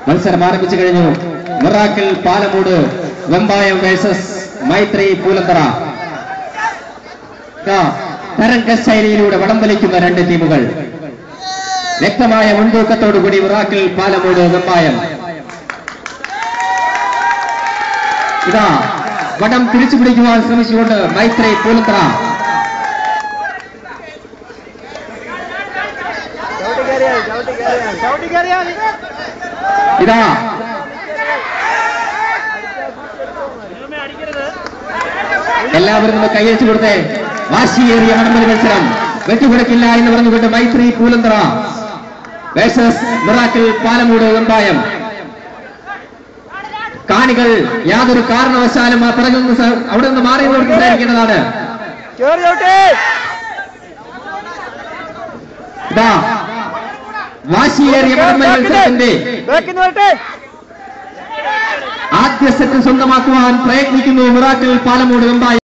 മത്സരം ആരംഭിച്ചു കഴിഞ്ഞു. മിറാക്കിൾ പാലമൂട് വെമ്പായം വേഴ്സസ് മൈത്രി പൂലന്തറ. തരംഗ ശൈലിയിലൂടെ വടം വലിക്കുന്ന രണ്ട് ടീമുകൾ. വ്യക്തമായ മുൻതൂക്കത്തോടുകൂടി മിറാക്കിൾ പാലമൂട് വെമ്പായം. ഇതാ വടം തിരിച്ചു പിടിക്കുവാൻ ശ്രമിച്ചുകൊണ്ട് മൈത്രി പൂലന്തറ. ഇതാ എല്ലാവരും നമ്മൾ കൈയച്ചു കൊടുത്തേ. വാശിയേറിയ വടംവലി മത്സരം വെട്ടുകൊടുക്കില്ല എന്ന് പറഞ്ഞുകൊണ്ട് മൈത്രി പൂലന്തറ വേഴ്സസ് മിറാക്കിൾ പാലമൂട് വെമ്പായം. കാണികൾ യാതൊരു കാരണവശാലും ആ പിറകുന്ന അവിടെ നിന്ന് മാറി സംസാരിക്കേണ്ടതാണ്. ഇതാ വാശിയേറിയ വടംവലി മത്സരത്തിന്റെ ആദ്യ സെറ്റ് സ്വന്തമാക്കുവാൻ പ്രയത്നിക്കുന്നു മിറാക്കിൾ പാലമൂട് വെമ്പായം.